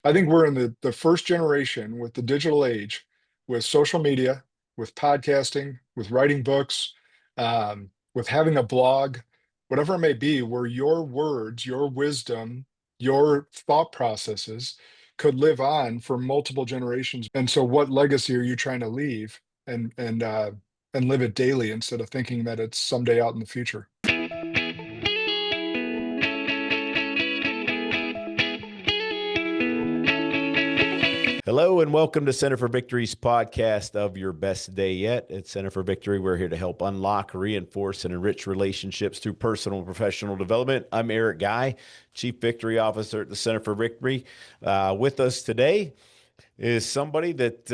I think we're in the first generation with the digital age, with social media, with podcasting, with writing books, with having a blog, whatever it may be, where your words, your wisdom, your thought processes could live on for multiple generations. And so, what legacy are you trying to leave and live it daily instead of thinking that it's someday out in the future? Hello and welcome to Center for Victory's podcast of Your Best Day Yet. At Center for Victory, we're here to help unlock, reinforce, and enrich relationships through personal and professional development. I'm Eric Guy, Chief Victory Officer at the Center for Victory. With us today is somebody that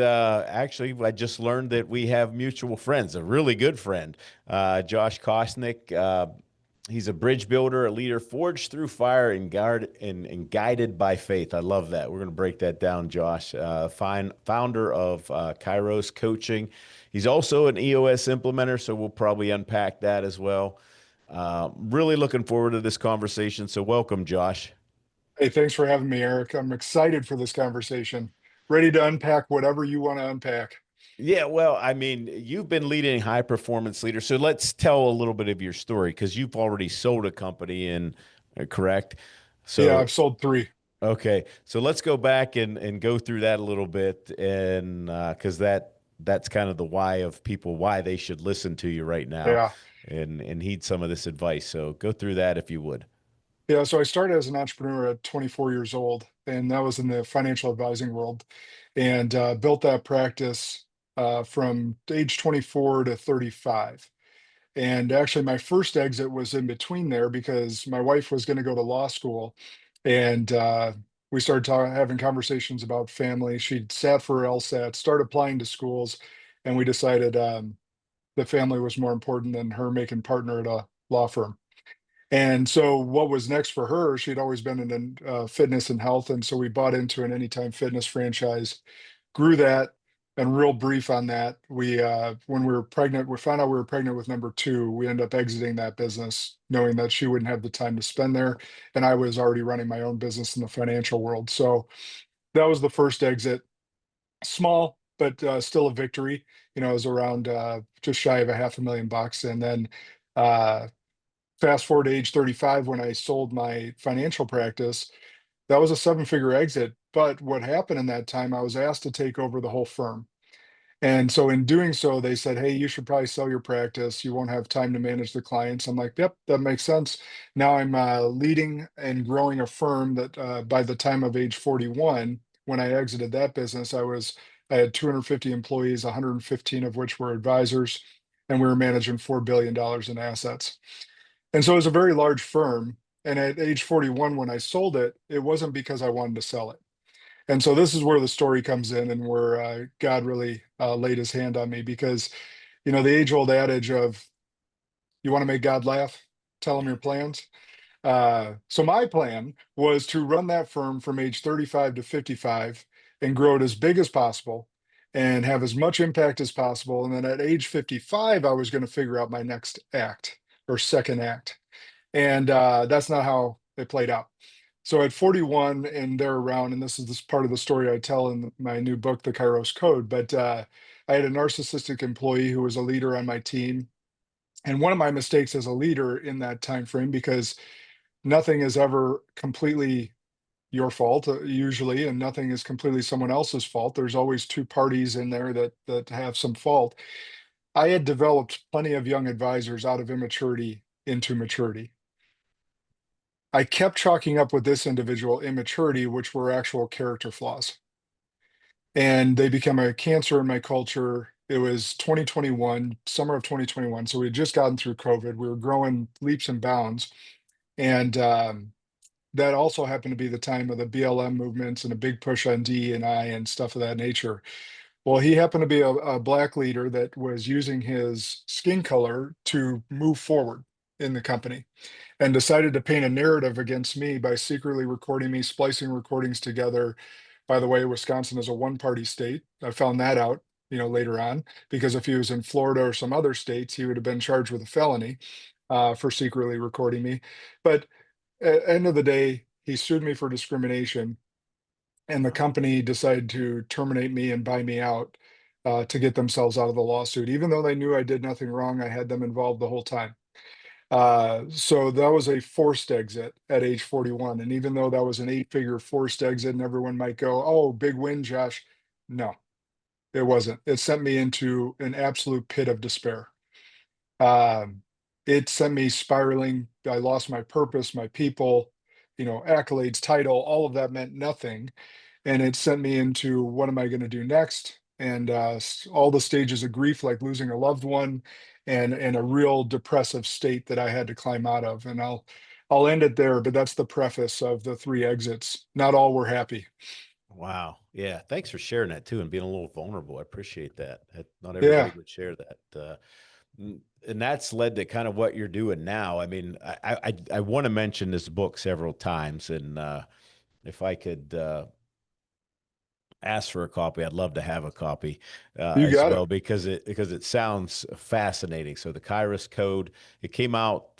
actually I just learned that we have mutual friends, a really good friend, Josh Kosnick. He's a bridge builder, a leader forged through fire and guided by faith. I love that. We're going to break that down, Josh. Founder of Kairos Coaching. He's also an EOS implementer, so we'll probably unpack that as well. Really looking forward to this conversation. So welcome, Josh. Hey, thanks for having me, Eric. I'm excited for this conversation. Ready to unpack whatever you want to unpack. Yeah, well, I mean, you've been leading high performance leaders. So let's tell a little bit of your story because you've already sold a company and correct. Yeah, So I've sold three. okay, so let's go back and go through that a little bit, and because that's kind of the why of people why they should listen to you right now, Yeah. and heed some of this advice. So go through that if you would. Yeah. So I started as an entrepreneur at 24 years old, and that was in the financial advising world, and built that practice from age 24 to 35. And actually, my first exit was in between there because my wife was going to go to law school, and we started having conversations about family. She'd sat for her LSAT, started applying to schools, and we decided that family was more important than her making partner at a law firm. And so, what was next for her? She'd always been in fitness and health, and so we bought into an Anytime Fitness franchise, grew that. And real brief on that, we when we were pregnant, we found out we were pregnant with number two. We ended up exiting that business, knowing that she wouldn't have the time to spend there, and I was already running my own business in the financial world. So that was the first exit. Small, but still a victory. It was around just shy of a $500,000, and then uh, fast forward to age 35 when I sold my financial practice. That was a seven-figure exit. But what happened in that time, I was asked to take over the whole firm. And so in doing so, they said, "Hey, you should probably sell your practice. You won't have time to manage the clients." I'm like, "Yep, that makes sense." Now I'm leading and growing a firm that by the time of age 41, when I exited that business, I had 250 employees, 115 of which were advisors, and we were managing $4 billion in assets. And so it was a very large firm. And at age 41, when I sold it, it wasn't because I wanted to sell it. And so this is where the story comes in and where God really laid his hand on me because, the age old adage of you want to make God laugh, tell him your plans. So my plan was to run that firm from age 35 to 55 and grow it as big as possible and have as much impact as possible. And then at age 55, I was going to figure out my next act or second act. And that's not how it played out. So at 41 and there around, and this part of the story I tell in my new book, The Kairos Code, but I had a narcissistic employee who was a leader on my team. And one of my mistakes as a leader in that time frame, because nothing is ever completely your fault usually, and nothing is completely someone else's fault. There's always two parties in there that have some fault. I had developed plenty of young advisors out of immaturity into maturity. I kept chalking up with this individual immaturity, which were actual character flaws. And they become a cancer in my culture. It was 2021, summer of 2021. So we had just gotten through COVID. We were growing leaps and bounds. And that also happened to be the time of the BLM movements and a big push on DE&I and stuff of that nature. Well, he happened to be a black leader that was using his skin color to move forward in the company and decided to paint a narrative against me by secretly recording me, splicing recordings together. By the way, Wisconsin is a one-party state. I found that out, later on, because if he was in Florida or some other states, he would have been charged with a felony for secretly recording me. But at the end of the day, he sued me for discrimination. and the company decided to terminate me and buy me out to get themselves out of the lawsuit. Even though they knew I did nothing wrong, I had them involved the whole time. So that was a forced exit at age 41. And even though that was an eight-figure forced exit, and everyone might go, "Oh, big win, Josh." No, it wasn't. It sent me into an absolute pit of despair. Um, it sent me spiraling. I lost my purpose, my people, accolades, title, all of that meant nothing. And it sent me into what am I going to do next? And all the stages of grief, like losing a loved one, and a real depressive state that I had to climb out of. And I'll end it there, but that's the preface of the three exits. Not all were happy. Wow. Yeah. Thanks for sharing that too and being a little vulnerable. I appreciate that. Not everybody Yeah, would share that. And that's led to kind of what you're doing now. I mean, I want to mention this book several times, and if I could ask for a copy, I'd love to have a copy you as got it. well because it sounds fascinating. So the Kairos Code, it came out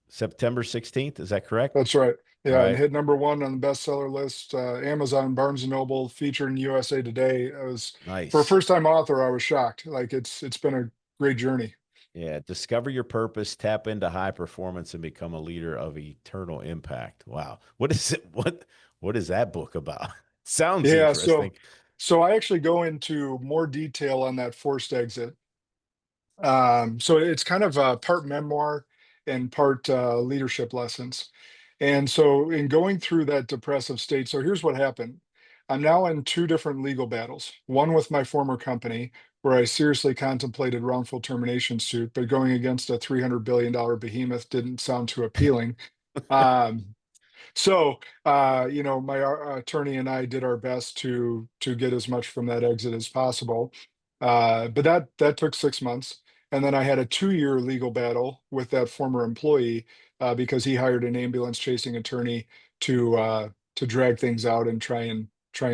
September 16th. Is that correct? That's right. All Yeah, and right. hit number one on the bestseller list. Amazon, Barnes and Noble, featured in USA Today. I was For a Nice. first-time author, I was shocked. Like it's been a great journey. Yeah, discover your purpose, tap into high performance, and become a leader of eternal impact. Wow, what is it? What is that book about? Sounds Yeah, interesting. so I actually go into more detail on that forced exit. So it's kind of part memoir and part leadership lessons. And so in going through that depressive state, so here's what happened. I'm now in two different legal battles. One with my former company, where I seriously contemplated wrongful termination suit, but going against a $300 billion behemoth didn't sound too appealing. Um, my attorney and I did our best to get as much from that exit as possible. But that took 6 months, and then I had a 2-year legal battle with that former employee because he hired an ambulance chasing attorney to drag things out and try and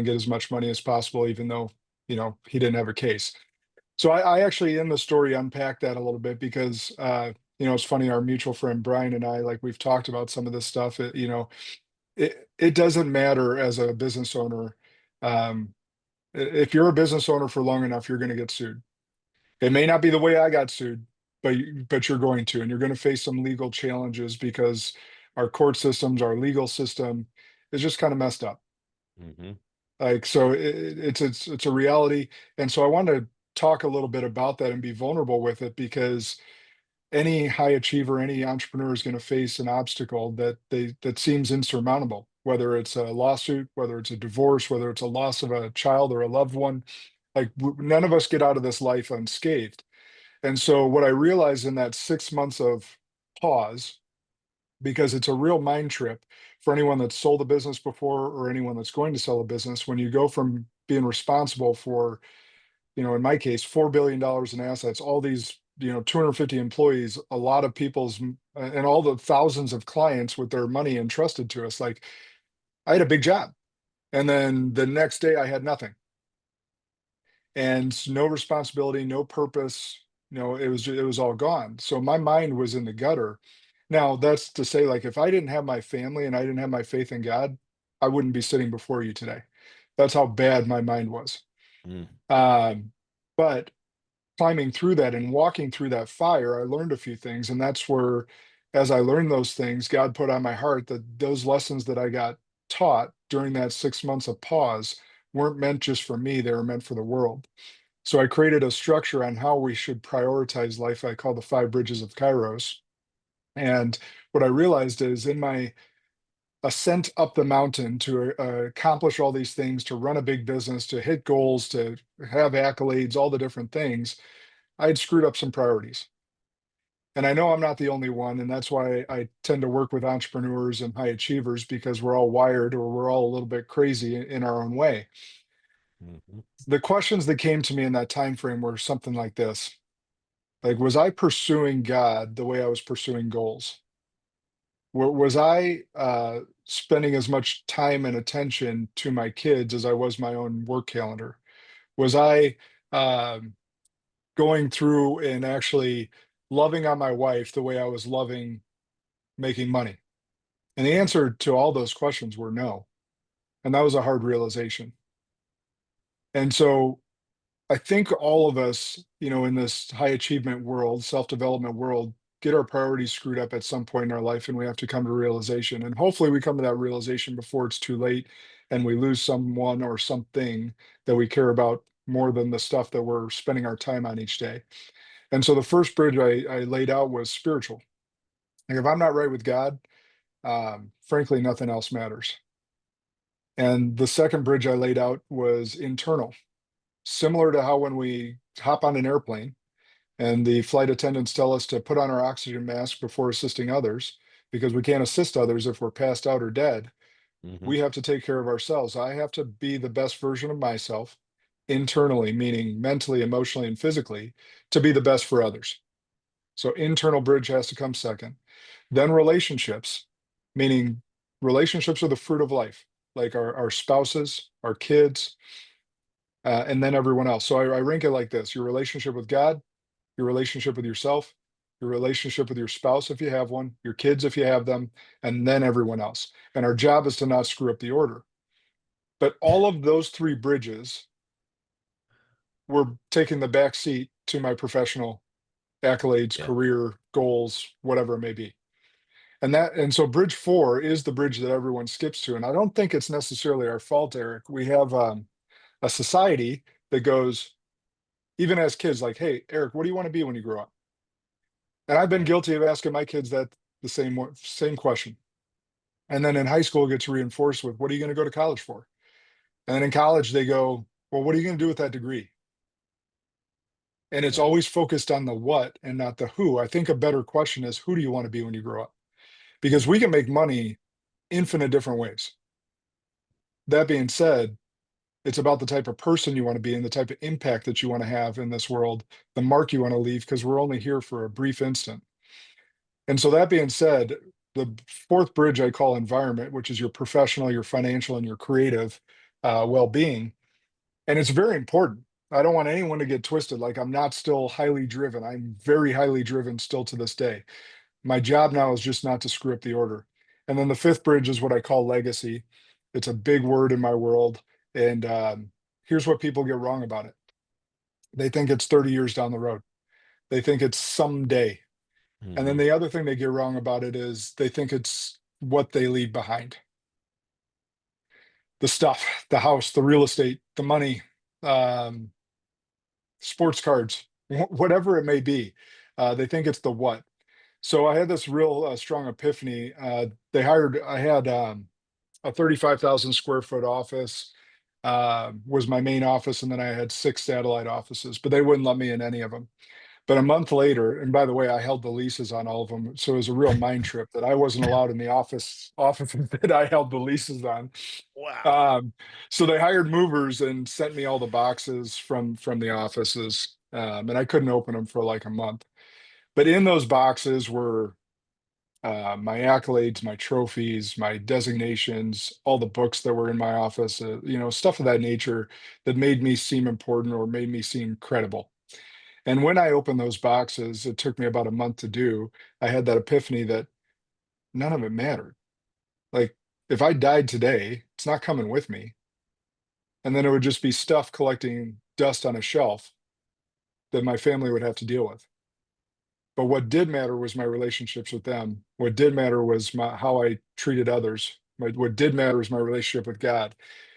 get as much money as possible, even though he didn't have a case. So I actually in the story unpack that a little bit because it's funny. Our mutual friend Brian and I, like we've talked about some of this stuff. It doesn't matter as a business owner. Um, if you're a business owner for long enough, you're going to get sued. It may not be the way I got sued, but you're going to, and you're going to face some legal challenges because our court systems, our legal system is just kind of messed up. Hmm. Like so, it's a reality, and so I want to talk a little bit about that and be vulnerable with it because any high achiever, any entrepreneur is going to face an obstacle that seems insurmountable, whether it's a lawsuit, whether it's a divorce, whether it's a loss of a child or a loved one. Like none of us get out of this life unscathed. And so what I realized in that 6 months of pause, because it's a real mind trip for anyone that's sold a business before or anyone that's going to sell a business, when you go from being responsible for, in my case, $4 billion in assets, all these, 250 employees, a lot of and all the thousands of clients with their money entrusted to us. Like I had a big job. And then the next day I had nothing and no responsibility, no purpose. It was all gone. So my mind was in the gutter. Now that's to say, like, if I didn't have my family and I didn't have my faith in God, I wouldn't be sitting before you today. That's how bad my mind was. Mm. Um, but climbing through that and walking through that fire, I learned a few things. And that's where, as I learned those things, God put on my heart that those lessons that I got taught during that 6 months of pause weren't meant just for me, they were meant for the world. So I created a structure on how we should prioritize life I call the Five Bridges of Kairos. And what I realized is in my ascent up the mountain to accomplish all these things, to run a big business, to hit goals, to have accolades, all the different things, I had screwed up some priorities. And I know I'm not the only one. And that's why I tend to work with entrepreneurs and high achievers because we're all wired or we're all a little bit crazy in our own way. Hmm. The questions that came to me in that time frame were something like this. Like, was I pursuing God the way I was pursuing goals? Was I spending as much time and attention to my kids as I was my own work calendar? Was I um, going through and actually loving on my wife the way I was loving making money? And the answer to all those questions were no. And that was a hard realization. And so I think all of us, in this high achievement world, self-development world, get our priorities screwed up at some point in our life, and we have to come to realization. And hopefully we come to that realization before it's too late and we lose someone or something that we care about more than the stuff that we're spending our time on each day. And so the first bridge I laid out was spiritual. Like if I'm not right with God, frankly, nothing else matters. And the second bridge I laid out was internal, similar to how when we hop on an airplane and the flight attendants tell us to put on our oxygen mask before assisting others, because we can't assist others if we're passed out or dead. Hmm. We have to take care of ourselves. I have to be the best version of myself internally, meaning mentally, emotionally, and physically, to be the best for others. So internal bridge has to come second. Then relationships, meaning relationships are the fruit of life, like our spouses, our kids, and then everyone else. So I rank it like this: your relationship with God, your relationship with yourself, your relationship with your spouse if you have one, your kids if you have them, and then everyone else. And our job is to not screw up the order. But all of those three bridges were taking the back seat to my professional accolades, Yeah. career goals, whatever it may be. And so bridge four is the bridge that everyone skips to. And I don't think it's necessarily our fault, Eric. We have a society that goes, even as kids, like, hey, Eric, what do you want to be when you grow up? And I've been Right. guilty of asking my kids that the same question. And then in high school, it gets reinforced with, what are you going to go to college for? And then in college, they go, well, what are you going to do with that degree? And it's Yeah. always focused on the what and not the who. I think a better question is, who do you want to be when you grow up? Because we can make money infinite different ways. That being said, it's about the type of person you want to be and the type of impact that you want to have in this world, the mark you want to leave, because we're only here for a brief instant. And so that being said, the fourth bridge I call environment, which is your professional, your financial, and your creative well-being. And it's very important. I don't want anyone to get twisted. Like I'm not still highly driven. I'm very highly driven still to this day. My job now is just not to screw up the order. And then the fifth bridge is what I call legacy. It's a big word in my world. And here's what people get wrong about it. They think it's 30 years down the road. They think it's someday. And then Hmm. the other thing they get wrong about it is they think it's what they leave behind. The stuff, the house, the real estate, the money, um, sports cards, whatever it may be. They think it's the what. So I had this real strong epiphany. I had a 35,000 square foot office, was my main office. And then I had six satellite offices, but they wouldn't let me in any of them. But a month later, and by the way, I held the leases on all of them. So it was a real mind trip that I wasn't allowed in the offices that I held the leases on. Wow. Um, so they hired movers and sent me all the boxes from the offices. And I couldn't open them for like a month. But in those boxes were my accolades, my trophies, my designations, all the books that were in my office, stuff of that nature that made me seem important or made me seem credible. And when I opened those boxes, it took me about a month to do. I had that epiphany that none of it mattered. Like if I died today, it's not coming with me. And then it would just be stuff collecting dust on a shelf that my family would have to deal with. But what did matter was my relationships with them. What did matter was how I treated others. What did matter was my relationship with God.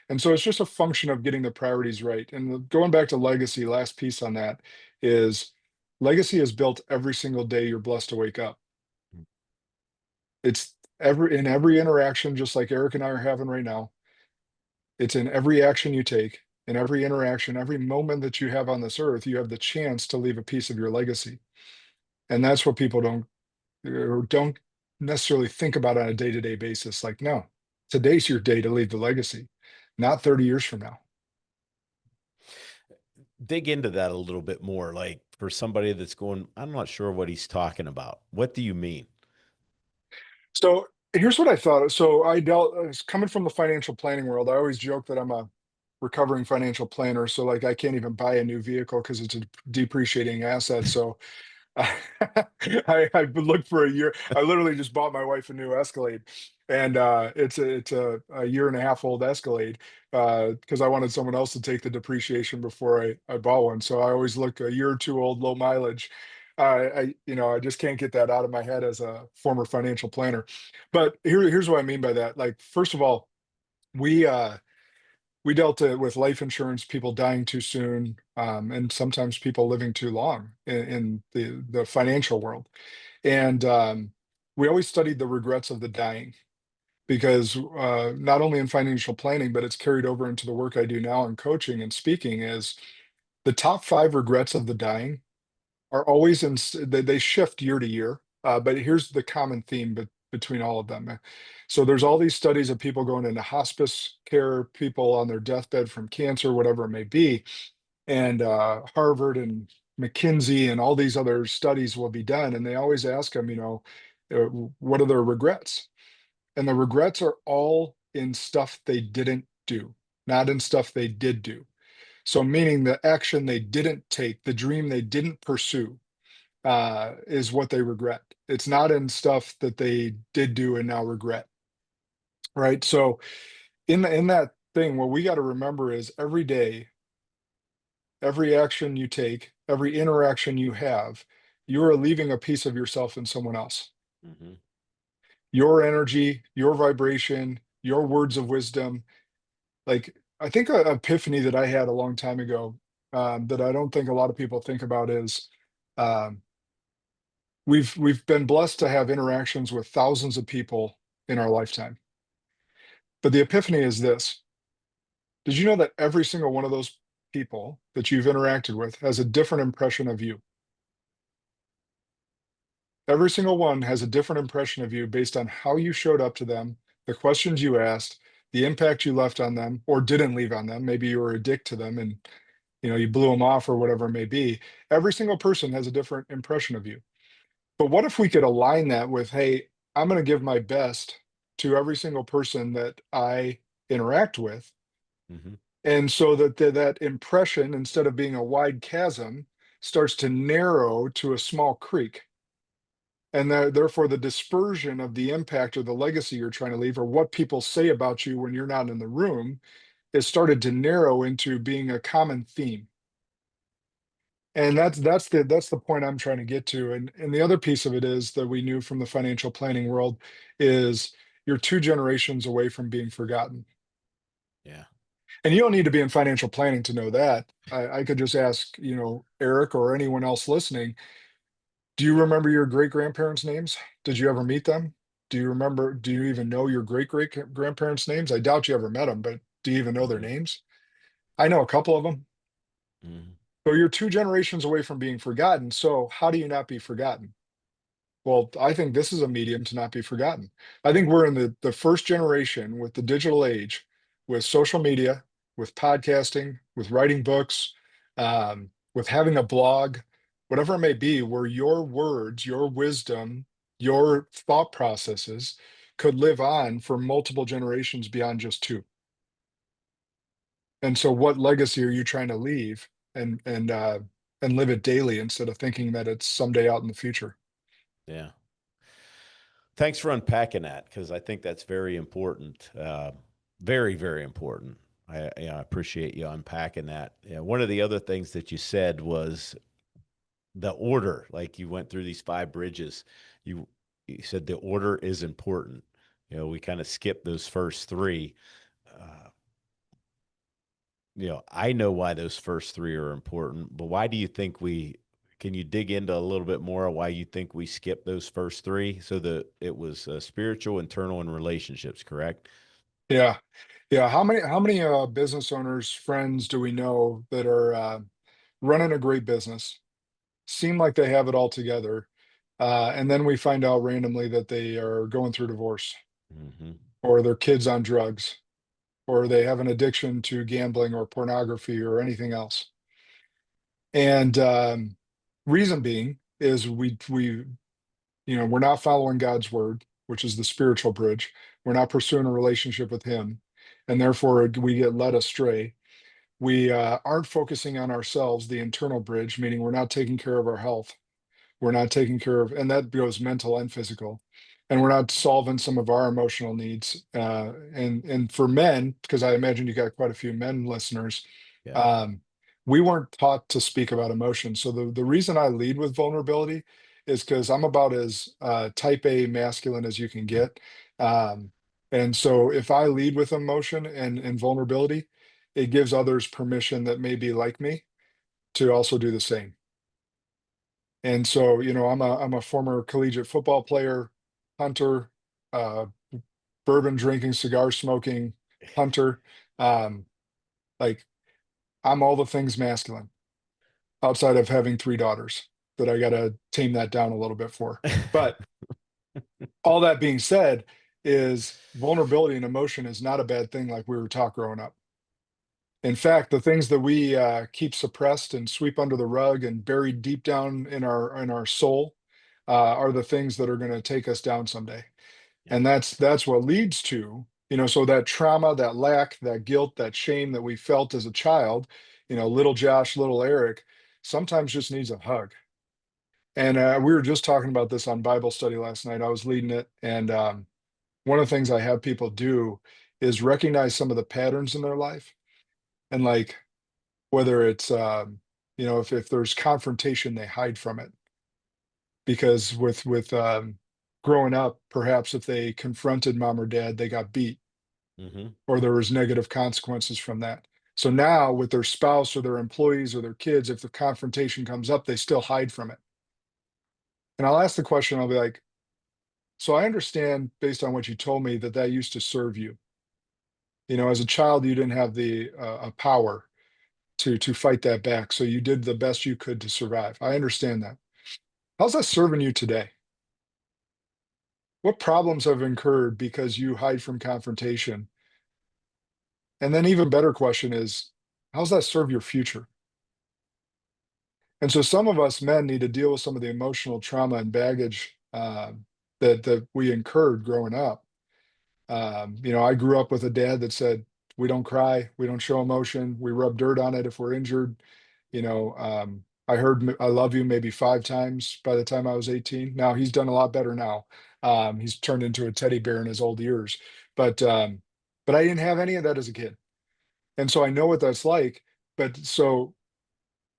And so it's just a function of getting the priorities right. And going back to legacy, last piece on that is legacy is built every single day you're blessed to wake up. It's in every interaction, just like Eric and I are having right now. It's in every action you take, in every interaction, every moment that you have on this earth, you have the chance to leave a piece of your legacy. And that's what people don't necessarily think about on a day-to-day basis. Like, no, today's your day to leave the legacy, not 30 years from now. Dig into that a little bit more. Like for somebody that's going, I'm not sure what he's talking about. What do you mean? So here's what I thought. So I was coming from the financial planning world. I always joke that I'm a recovering financial planner. So like I can't even buy a new vehicle because it's a depreciating asset. So I looked for a year. I literally just bought my wife a new Escalade. And it's a year and a half old Escalade, because I wanted someone else to take the depreciation before I bought one. So I always look a year or two old, low mileage. I just can't get that out of my head as a former financial planner. But here's what I mean by that. Like, first of all, we uh, we dealt with life insurance, people dying too soon, and sometimes people living too long in the financial world. And we always studied the regrets of the dying, because not only in financial planning, but it's carried over into the work I do now in coaching and speaking, is the top five regrets of the dying are always they shift year to year. But here's the common theme between all of them. So there's all these studies of people going into hospice care, people on their deathbed from cancer, whatever it may be. And Harvard and McKinsey and all these other studies will be done. And they always ask them, what are their regrets? And the regrets are all in stuff they didn't do, not in stuff they did do. So, meaning the action they didn't take, the dream they didn't pursue, is what they regret. It's not in stuff that they did do and now regret, right? So, in that thing, what we got to remember is every day, every action you take, every interaction you have, you are leaving a piece of yourself in someone else. Hmm. Your energy, your vibration, your words of wisdom. Like, I think a epiphany that I had a long time ago, that I don't think a lot of people think about is, um, we've been blessed to have interactions with thousands of people in our lifetime. But the epiphany is this: did you know that every single one of those people that you've interacted with has a different impression of you? Every single one has a different impression of you based on how you showed up to them, the questions you asked, the impact you left on them or didn't leave on them. Maybe you were a dick to them and you blew them off or whatever it may be. Every single person has a different impression of you. But what if we could align that with, hey, I'm going to give my best to every single person that I interact with. Hmm. And so that that impression, instead of being a wide chasm, starts to narrow to a small creek. And therefore, the dispersion of the impact or the legacy you're trying to leave, or what people say about you when you're not in the room, is started to narrow into being a common theme. And that's the point I'm trying to get to. And the other piece of it is that we knew from the financial planning world is you're two generations away from being forgotten. Yeah. And you don't need to be in financial planning to know that. I could just ask, Eric or anyone else listening, do you remember your great grandparents' names? Did you ever meet them? Do you even know your great great grandparents' names? I doubt you ever met them, but do you even know their Hmm. names? I know a couple of them. Hmm. So you're two generations away from being forgotten. So how do you not be forgotten? Well, I think this is a medium to not be forgotten. I think we're in the first generation with the digital age, with social media, with podcasting, with writing books, with having a blog, whatever it may be, where your words, your wisdom, your thought processes could live on for multiple generations beyond just two. And so, what legacy are you trying to leave, and live it daily instead of thinking that it's someday out in the future? Yeah. Thanks for unpacking that because I think that's very important. Very, very important. I appreciate you unpacking that. Yeah, one of the other things that you said was the order. Like you went through these five bridges. You you said the order is important. We kind of skipped those first three. Uh, I know why those first three are important, but why do you think can you dig into a little bit more why you think we skipped those first three? So it was spiritual, internal, and relationships, correct? Yeah. Yeah. How many business owners, friends do we know that are running a great business, seem like they have it all together, and then we find out randomly that they are going through divorce, Hmm. or their kids on drugs, or they have an addiction to gambling or pornography or anything else. And reason being is we're not following God's word, which is the spiritual bridge. We're not pursuing a relationship with Him, and therefore we get led astray. We aren't focusing on ourselves, the internal bridge, meaning we're not taking care of our health. We're not taking care of, and that goes mental and physical. and we're not solving some of our emotional needs. And for men, because I imagine you got quite a few men listeners, Yeah. um, we weren't taught to speak about emotion. So the reason I lead with vulnerability is because I'm about as type A masculine as you can get. Um, and so if I lead with emotion and vulnerability, it gives others permission that may be like me to also do the same. And so, I'm a former collegiate football player, hunter, uh, bourbon drinking, cigar smoking hunter. Um, like I'm all the things masculine outside of having three daughters that I got to tame that down a little bit for. But all that being said, is vulnerability and emotion is not a bad thing like we were taught growing up. In fact, the things that we keep suppressed and sweep under the rug and buried deep down in our soul are the things that are going to take us down someday. Yeah. And that's what leads to, so that trauma, that lack, that guilt, that shame that we felt as a child, little Josh, little Eric, sometimes just needs a hug. And we were just talking about this on Bible study last night. I was leading it, and one of the things I have people do is recognize some of the patterns in their life, and like whether it's if there's confrontation, they hide from it because with growing up, perhaps if they confronted mom or dad, they got beat Hmm. or there was negative consequences from that. So now with their spouse or their employees or their kids, if the confrontation comes up, they still hide from it. And I'll ask the question, I'll be like, so I understand based on what you told me that that used to serve you. As a child, you didn't have the a power to fight that back. So you did the best you could to survive. I understand that. How's that serving you today? What problems have incurred because you hide from confrontation? And then even better question is, how's that serve your future? And so some of us men need to deal with some of the emotional trauma and baggage that we incurred growing up. I grew up with a dad that said, we don't cry, we don't show emotion, we rub dirt on it if we're injured. I heard I love you maybe 5 times by the time I was 18. Now he's done a lot better now. He's turned into a teddy bear in his old years. But I didn't have any of that as a kid. And so I know what that's like. But so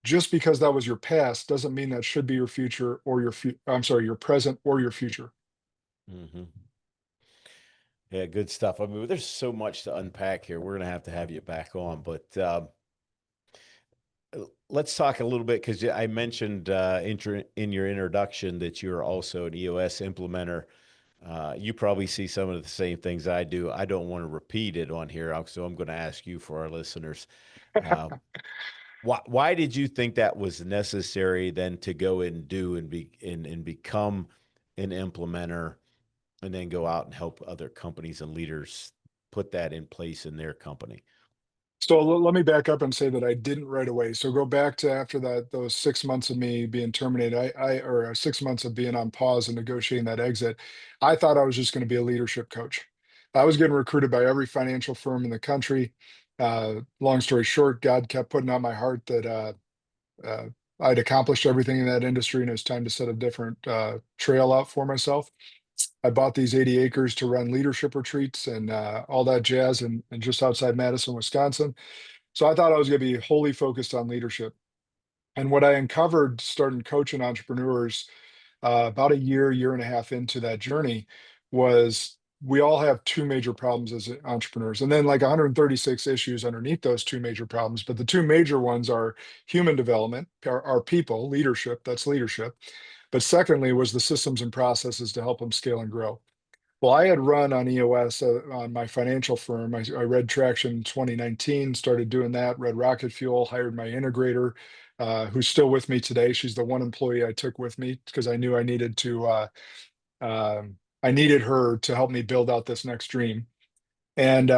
just because that was your past doesn't mean that should be your future or I'm sorry, your present or your future. Hmm. Yeah, good stuff. I mean, there's so much to unpack here. We're going to have you back on, but let's talk a little bit because I mentioned in your introduction that you're also an EOS implementer. You probably see some of the same things I do. I don't want to repeat it on here, so I'm going to ask you for our listeners. Uh, why did you think that was necessary then to go and do and become an implementer and then go out and help other companies and leaders put that in place in their company? So let me back up and say that I didn't right away. So go back to after that, those 6 months of me being terminated, or 6 months of being on pause and negotiating that exit. I thought I was just going to be a leadership coach. I was getting recruited by every financial firm in the country. Long story short, God kept putting on my heart that uh, I'd accomplished everything in that industry and it was time to set a different trail out for myself. I bought these 80 acres to run leadership retreats and all that jazz and just outside Madison, Wisconsin. So I thought I was going to be wholly focused on leadership. And what I uncovered starting coaching entrepreneurs about a year and a half into that journey was we all have two major problems as entrepreneurs, and then like 136 issues underneath those two major problems. But the two major ones are human development, our people, leadership, that's leadership. But secondly, was the systems and processes to help them scale and grow. Well, I had run on EOS on my financial firm. I read Traction in 2019, started doing that, read Rocket Fuel, hired my integrator, who's still with me today. She's the one employee I took with me because I knew I needed her to help me build out this next dream. And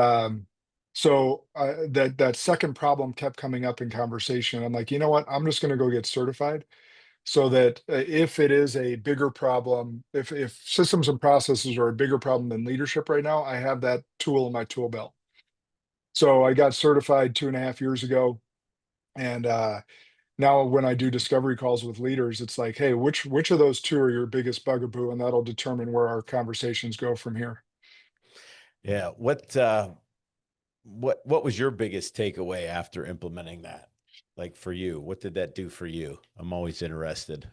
so that second problem kept coming up in conversation. I'm like, you know what? I'm just going to go get certified so that if it is a bigger problem, if systems and processes are a bigger problem than leadership right now, I have that tool in my tool belt. So I got certified 2.5 years ago, and now when I do discovery calls with leaders, it's like, hey, which of those two are your biggest bugaboo? And that'll determine where our conversations go from here. Yeah. What was your biggest takeaway after implementing that? Like for you, what did that do for you? I'm always interested.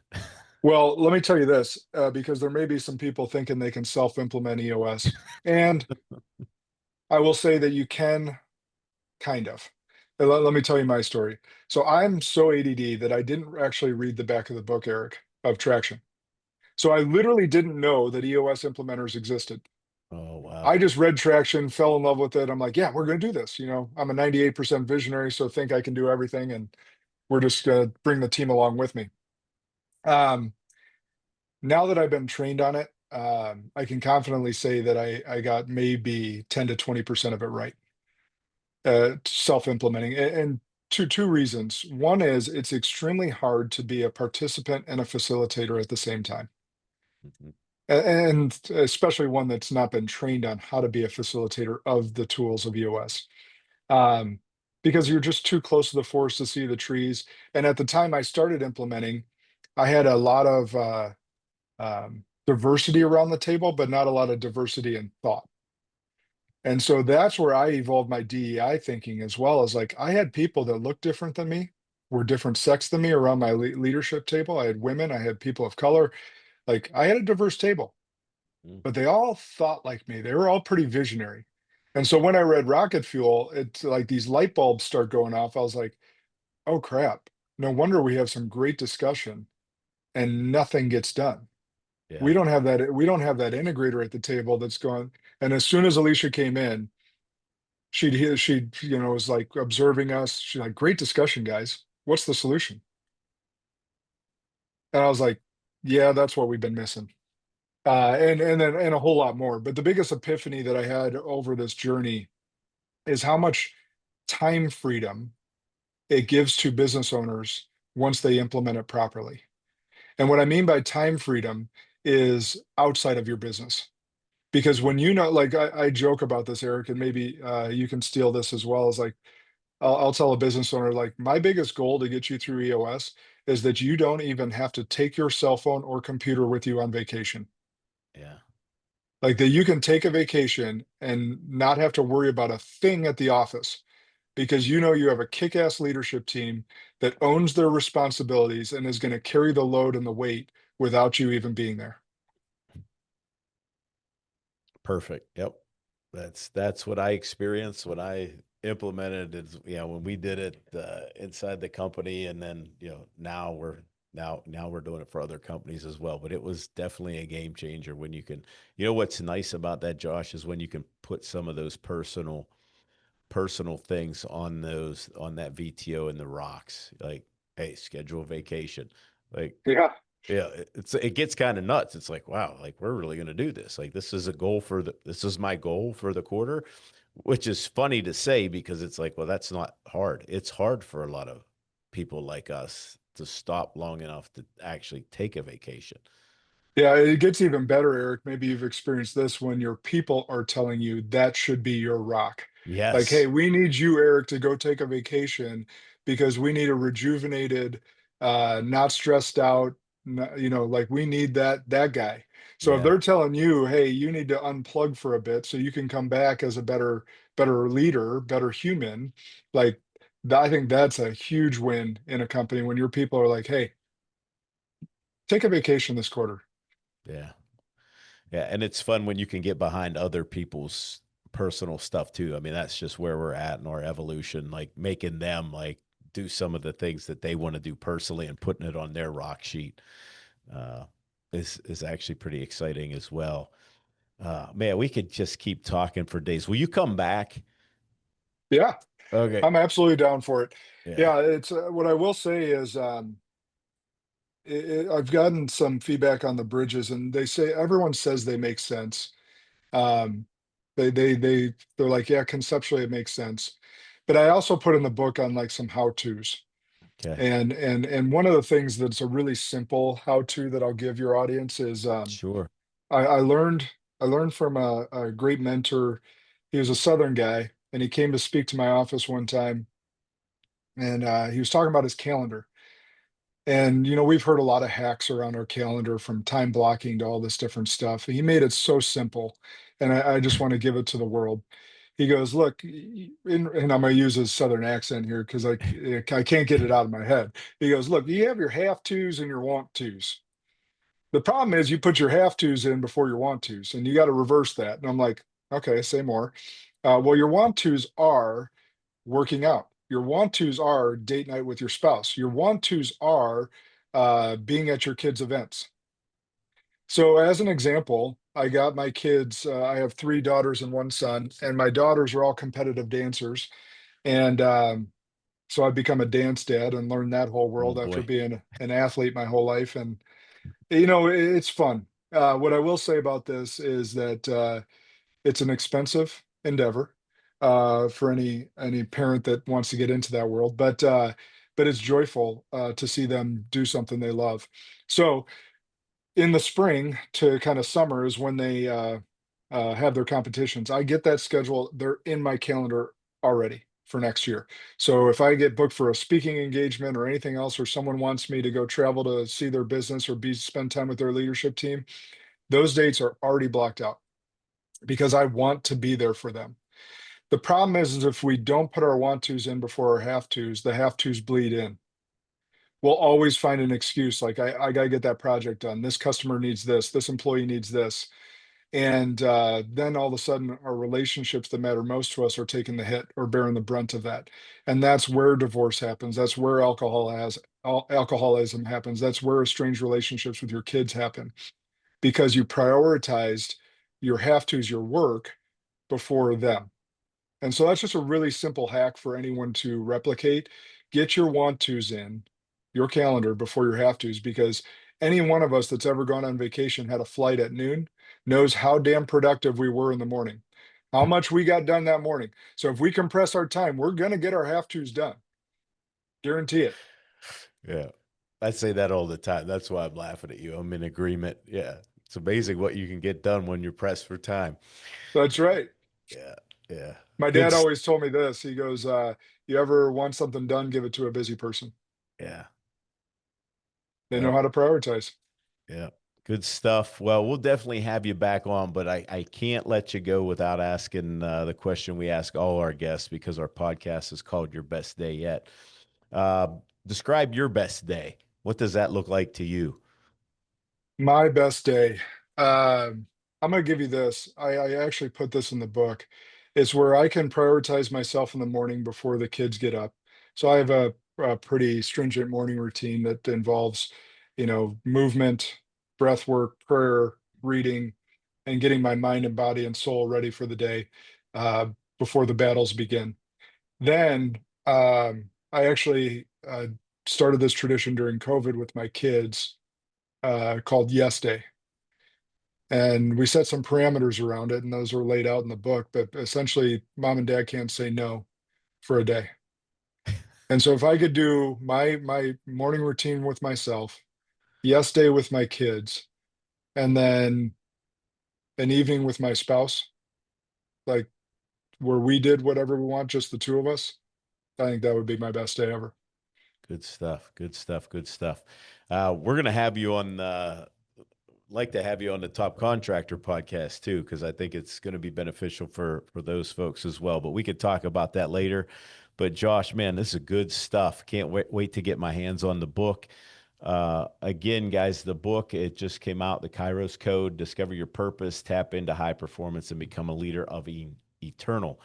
Well, let me tell you this, because there may be some people thinking they can self-implement EOS. And I will say that you can kind of. Let me tell you my story. So I'm so ADD that I didn't actually read the back of the book, Eric, of Traction. So I literally didn't know that EOS implementers existed. Oh, I wow. just read Traction, fell in love with it. I'm like, yeah, we're going to do this. I'm a 98% visionary, so think I can do everything, and we're just going to bring the team along with me. Um, Now that I've been trained on it, I can confidently say that I got maybe 10 to 20% of it right, self-implementing. And two reasons. One is it's extremely hard to be a participant and a facilitator at the same time. Mhm. And especially one that's not been trained on how to be a facilitator of the tools of EOS. Um, because you're just too close to the forest to see the trees. And at the time I started implementing, I had a lot of diversity around the table, but not a lot of diversity in thought. And so that's where I evolved my DEI thinking as well, as like I had people that looked different than me, were different sex than me around my leadership table. I had women, I had people of color. Like I had a diverse table, Mm. but they all thought like me. They were all pretty visionary. And so when I read Rocket Fuel, it's like these light bulbs start going off. I was like, oh crap. No wonder we have some great discussion and nothing gets done. Yeah. We don't have that integrator at the table that's going. And as soon as Alicia came in, she was like observing us. She's like, great discussion, guys. What's the solution? And I was like, yeah, that's what we've been missing. And a whole lot more. But the biggest epiphany that I had over this journey is how much time freedom it gives to business owners once they implement it properly. And what I mean by time freedom is outside of your business. Because when like I joke about this, Eric, and maybe you can steal this as well, as like I'll tell a business owner, like my biggest goal to get you through EOS is that you don't even have to take your cell phone or computer with you on vacation. Yeah. Like that you can take a vacation and not have to worry about a thing at the office because you have a kick-ass leadership team that owns their responsibilities and is going to carry the load and the weight without you even being there. Perfect. Yep. That's what I experienced when I implemented it. When we did it inside the company, and then now we're doing it for other companies as well. But it was definitely a game changer when you can. What's nice about that, Josh, is when you can put some of those personal things on that VTO in the rocks. Like, hey, schedule a vacation. Like, Yeah. yeah, it gets kind of nuts. It's like, wow, like we're really going to do this. Like this is my goal for the quarter, which is funny to say because it's like, well, that's not hard. It's hard for a lot of people like us to stop long enough to actually take a vacation. Yeah, it gets even better, Eric. Maybe you've experienced this when your people are telling you that should be your rock. Like, hey, Yes. we need you, Eric, to go take a vacation because we need a rejuvenated, not stressed out, like we need that guy. So if Yeah. they're telling you, hey, you need to unplug for a bit so you can come back as a better leader, better human, like I think that's a huge win in a company when your people are like, hey, take a vacation this quarter. Yeah. Yeah, and it's fun when you can get behind other people's personal stuff too. I mean, that's just where we're at in our evolution, like making them like do some of the things that they want to do personally and putting it on their rock sheet uh, is actually pretty exciting as well. Man, we could just keep talking for days. Will you come back? Yeah. Okay. I'm absolutely down for it. Yeah. Yeah, it's what I will say is I've gotten some feedback on the bridges, and they say everyone says they make sense. Um, they're like, yeah, conceptually it makes sense. But I also put in the book on like some how tos, Okay. and one of the things that's a really simple how to that I'll give your audience is Sure. I learned from a great mentor. He was a Southern guy, and he came to speak to my office one time, and he was talking about his calendar. And, we've heard a lot of hacks around our calendar from time blocking to all this different stuff. He made it so simple. And I just want to give it to the world. He goes, look, and I'm going to use his Southern accent here because I can't get it out of my head. He goes, look, you have your have tos and your want tos. The problem is you put your have tos in before your want tos, and you got to reverse that. And I'm like, okay, say more. Well, your want tos are working out. Your want tos are date night with your spouse. Your want tos are being at your kids' events. So, as an example, I got my kids, I have three daughters and one son, and my daughters are all competitive dancers. And so I've become a dance dad and learned that whole Oh world after boy. being an athlete my whole life. And, it's fun. What I will say about this is that it's an expensive endeavor for any parent that wants to get into that world, but it's joyful to see them do something they love. So in the spring to kind of summer is when they have their competitions. I get that schedule; they're in my calendar already for next year. So if I get booked for a speaking engagement or anything else, or someone wants me to go travel to see their business or be spend time with their leadership team, those dates are already blocked out because I want to be there for them. The problem is if we don't put our want tos in before our have tos, the have tos bleed in. We'll always find an excuse like, I got to get that project done. This customer needs this employee needs this. And then all of a sudden, our relationships that matter most to us are taking the hit or bearing the brunt of that. And that's where divorce happens. That's where alcoholism happens. That's where estranged relationships with your kids happen because you prioritized your have tos, your work before them. And so that's just a really simple hack for anyone to replicate. Get your want tos in your calendar before your have tos, because any one of us that's ever gone on vacation, had a flight at noon, knows how damn productive we were in the morning, how much we got done that morning. So if we compress our time, we're going to get our have tos done. Guarantee it. Yeah. I say that all the time. That's why I'm laughing at you. I'm in agreement. Yeah. It's amazing what you can get done when you're pressed for time. That's right. Yeah. Yeah. My Good. dad always told me this. He goes, you ever want something done, give it to a busy person. Yeah. They know Yep. how to prioritize. Yeah. Good stuff. Well, we'll definitely have you back on, but I can't let you go without asking the question we ask all our guests because our podcast is called Your Best Day Yet. Uh, Describe your best day. What does that look like to you? My best day. I'm going to give you this. I actually put this in the book. It's where I can prioritize myself in the morning before the kids get up. So I have a pretty stringent morning routine that involves, movement, breath work, prayer, reading, and getting my mind and body and soul ready for the day uh, before the battles begin. Then I actually started this tradition during COVID with my kids called Yes Day. And we set some parameters around it, and those were laid out in the book. But essentially, mom and dad can't say no for a day. And so if I could do my morning routine with myself, Yes Day with my kids, and then an evening with my spouse, like where we did whatever we want, just the two of us, I think that would be my best day ever. Good stuff. Good stuff. Good stuff. We're gonna have you on. Like to have you on the Top Contractor podcast too, because I think it's going to be beneficial for those folks as well. But we could talk about that later. But Josh, man, this is good stuff. Can't wait to get my hands on the book. Again, guys, the book, it just came out, the Kairos Code, Discover Your Purpose, Tap into High Performance, and Become a Leader of Eternal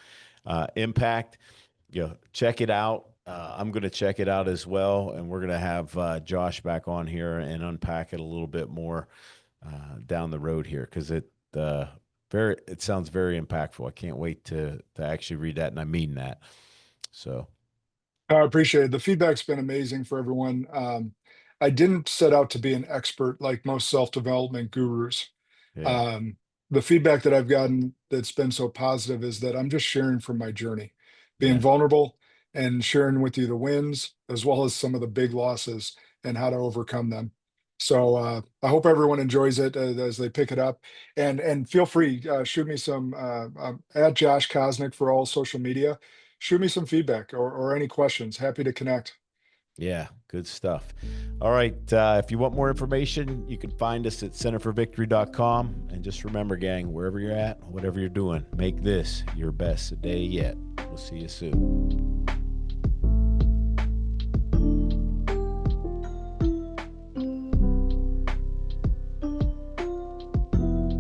Impact. Check it out. I'm going to check it out as well, and we're going to have Josh back on here and unpack it a little bit more down the road here because it sounds very impactful. I can't wait to actually read that, and I mean that. So I appreciate it. The feedback's been amazing for everyone. I didn't set out to be an expert like most self-development gurus. yeah, Um, the feedback that I've gotten that's been so positive is that I'm just sharing from my journey, being yeah, vulnerable and sharing with you the wins as well as some of the big losses and how to overcome them. So I hope everyone enjoys it as they pick it up, and feel free shoot me some at Josh Kosnick for all social media. Shoot me some feedback or any questions. Happy to connect. Yeah, good stuff. All right. If you want more information, you can find us at centerforvictory.com. And just remember, gang, wherever you're at, whatever you're doing, make this your best day yet. We'll see you soon.